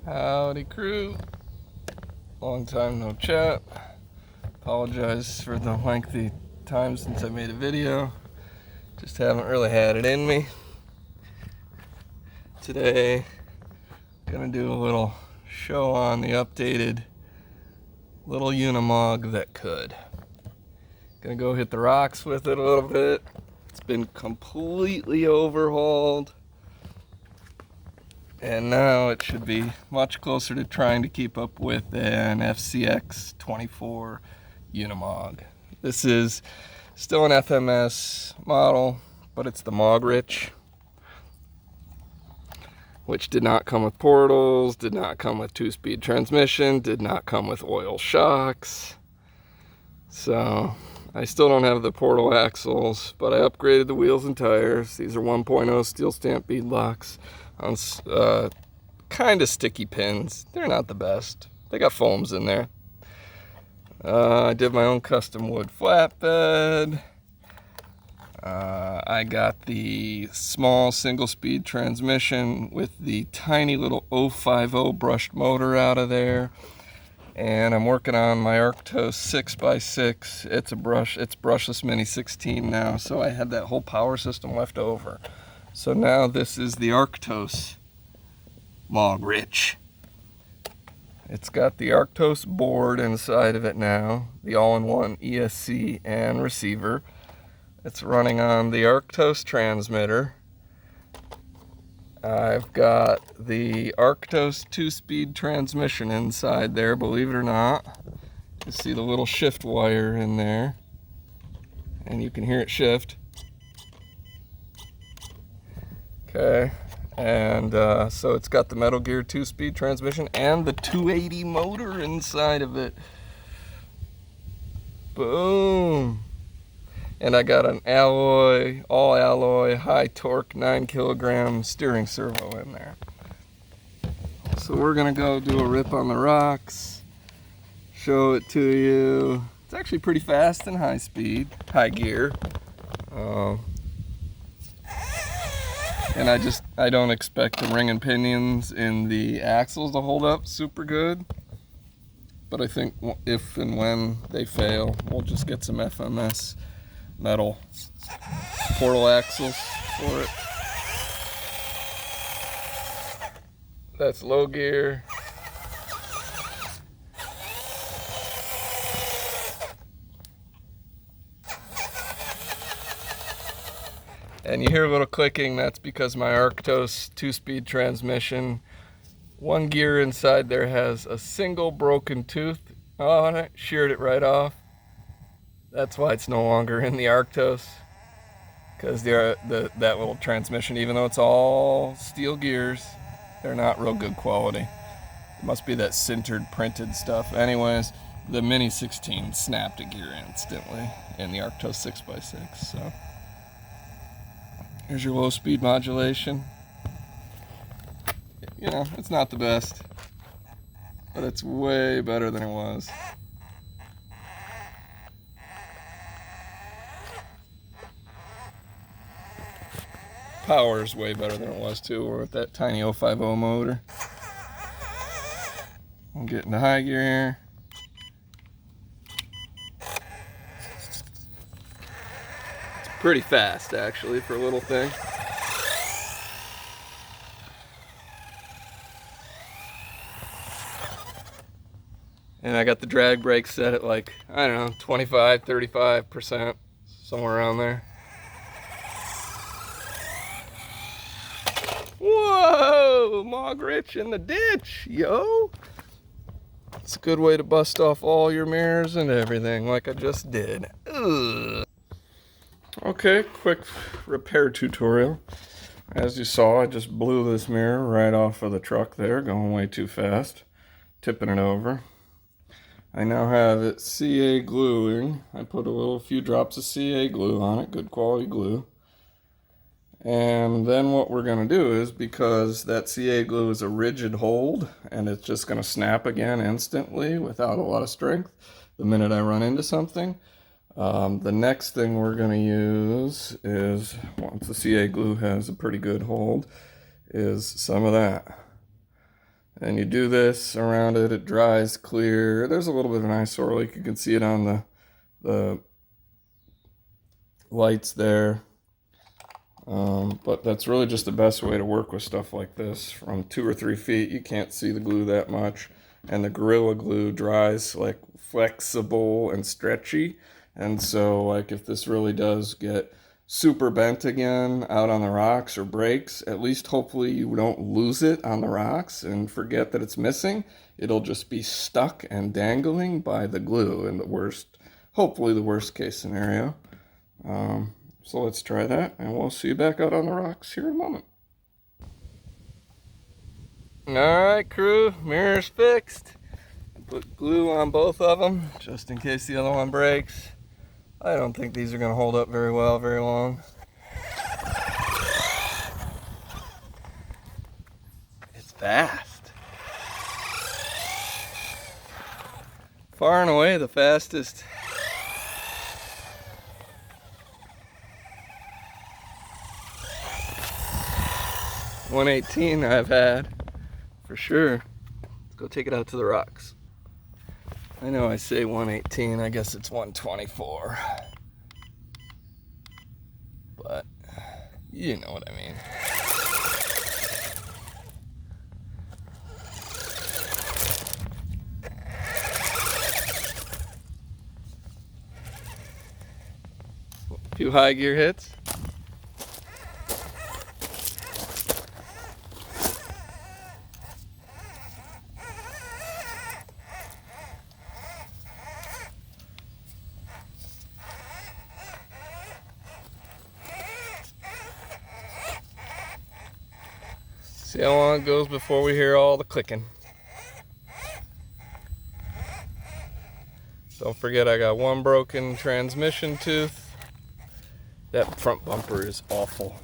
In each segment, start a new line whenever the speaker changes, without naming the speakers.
Howdy crew, long time no chat. Apologize for the lengthy time since I made a video, just haven't really had it in me. Today gonna do a little show on the updated little UNIMOG that could. Gonna go hit the rocks with it a little bit. It's been completely overhauled, and now it should be much closer to trying to keep up with an FCX 24 UNIMOG. This is still an FMS model, but it's the MOG Rich, which did not come with portals, did not come with 2-speed transmission, did not come with oil shocks. So I still don't have the portal axles, but I upgraded the wheels and tires. These are 1.0 steel stamp beadlocks on kind of sticky pins. They're not the best. They got foams in there. I did my own custom wood flatbed. I got the small single-speed transmission with the tiny little 050 brushed motor out of there. And I'm working on my Arktos 6x6. It's brushless mini 16 now, so I had that whole power system left over. So now this is the Arktos MOG Rich. It's got the Arktos board inside of it now, the all-in-one ESC and receiver. It's running on the Arktos transmitter. I've got the Arktos 2-speed transmission inside there, believe it or not. You see the little shift wire in there, and you can hear it shift. Okay, and so it's got the Metal Gear 2-speed transmission and the 280 motor inside of it. Boom! And I got an alloy, all alloy, high torque, 9 kilogram steering servo in there. So we're gonna go do a rip on the rocks, show it to you. It's actually pretty fast and high speed, high gear. And I don't expect the ring and pinions in the axles to hold up super good. But I think if and when they fail, we'll just get some FMS metal portal axles for it. That's low gear. And you hear a little clicking, that's because my Arktos 2-speed transmission, one gear inside there has a single broken tooth on it, sheared it right off. That's why it's no longer in the Arktos, because that little transmission, even though it's all steel gears, they're not real good quality. It must be that sintered printed stuff. Anyways, the Mini 16 snapped a gear instantly in the Arktos 6x6. So here's your low speed modulation. You know, it's not the best, but it's way better than it was. Power is way better than it was too, or with that tiny 050 motor. I'm getting to high gear here. It's pretty fast actually for a little thing. And I got the drag brake set at like, I don't know, 25, 35%, somewhere around there. Whoa, MOG Rich in the ditch, yo. It's a good way to bust off all your mirrors and everything like I just did. Ugh. Okay, quick repair tutorial. As you saw, I just blew this mirror right off of the truck there, going way too fast, tipping it over. I now have it CA gluing. I put a few drops of CA glue on it, good quality glue. And then what we're going to do is, because that CA glue is a rigid hold and it's just going to snap again instantly without a lot of strength the minute I run into something, the next thing we're going to use is, once the CA glue has a pretty good hold, is some of that. And you do this around it, it dries clear. There's a little bit of an eyesore leak. You can see it on the lights there. But that's really just the best way to work with stuff like this. From 2 or 3 feet, you can't see the glue that much. And the Gorilla Glue dries like flexible and stretchy. And so like if this really does get super bent again out on the rocks or breaks, at least hopefully you don't lose it on the rocks and forget that it's missing. It'll just be stuck and dangling by the glue in the worst, hopefully the worst case scenario. So let's try that, and we'll see you back out on the rocks here in a moment. Alright crew, mirror's fixed. Put glue on both of them, just in case the other one breaks. I don't think these are going to hold up very well, very long. It's fast. Far and away the fastest. .118 I've had, for sure. Let's go take it out to the rocks. I know I say 118, I guess it's 124. But, you know what I mean. A few high gear hits. See how long it goes before we hear all the clicking. Don't forget I got one broken transmission tooth. That front bumper is awful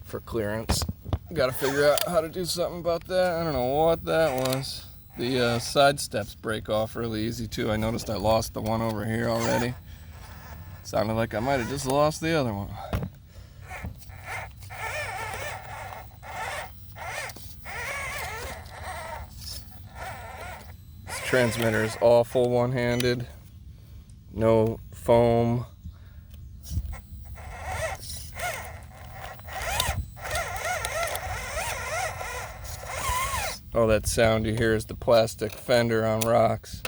for clearance. Gotta figure out how to do something about that. I don't know what that was. The side steps break off really easy too. I noticed I lost the one over here already. Sounded like I might have just lost the other one. Transmitter is awful one-handed, no foam. Oh, that sound you hear is the plastic fender on rocks.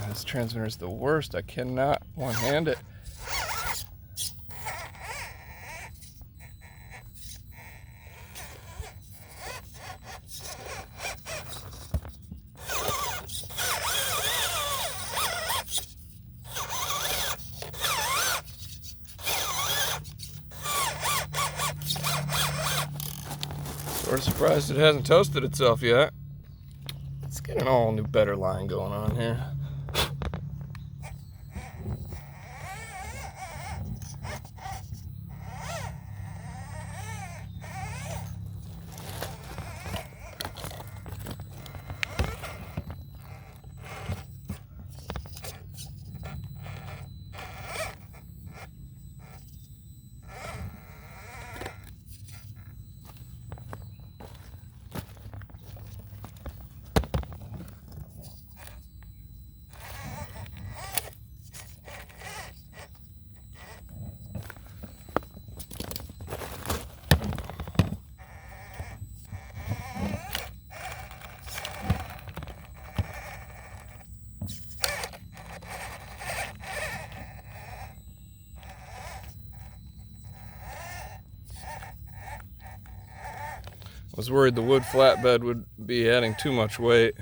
This transmitter is the worst. I cannot one-hand it. Sort of surprised it hasn't toasted itself yet. Let's get an all new better line going on here. I was worried the wood flatbed would be adding too much weight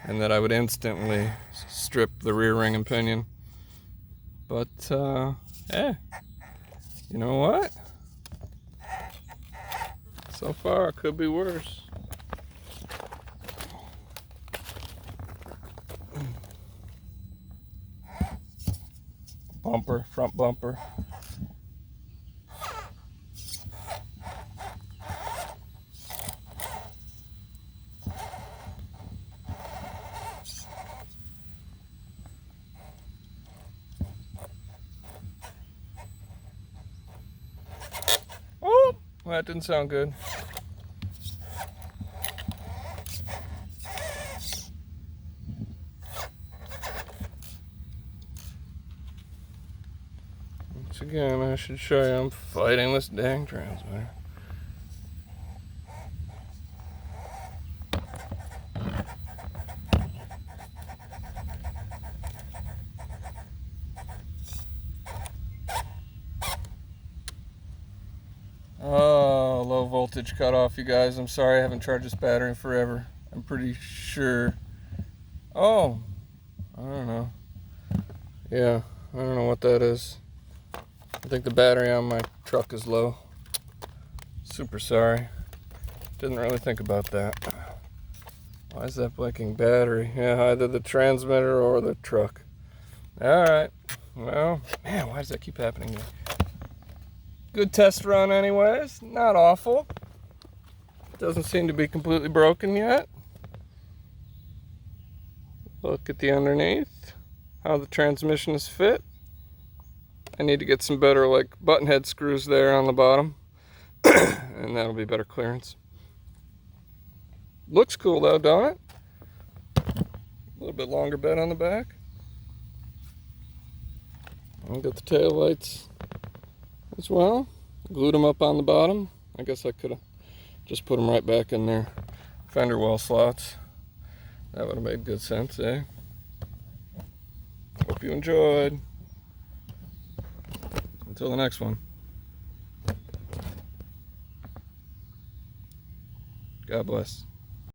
and that I would instantly strip the rear ring and pinion. But, hey, you know what? So far, it could be worse. Bumper, front bumper. Oh, well, that didn't sound good. Once again, I should show you I'm fighting this dang transmitter. Oh, low voltage cutoff, you guys. I'm sorry I haven't charged this battery in forever. I'm pretty sure. Oh, I don't know. Yeah, I don't know what that is. I think the battery on my truck is low. Super sorry. Didn't really think about that. Why is that blinking battery? Yeah, either the transmitter or the truck. Alright. Well, man, why does that keep happening to me? Good test run anyways. Not awful. Doesn't seem to be completely broken yet. Look at the underneath. How the transmission is fit. I need to get some better like button head screws there on the bottom. And that'll be better clearance. Looks cool though, don't it? A little bit longer bed on the back. I've got the tail lights as well. Glued them up on the bottom. I guess I could have just put them right back in their fender well slots. That would have made good sense, eh? Hope you enjoyed. Until the next one. God bless.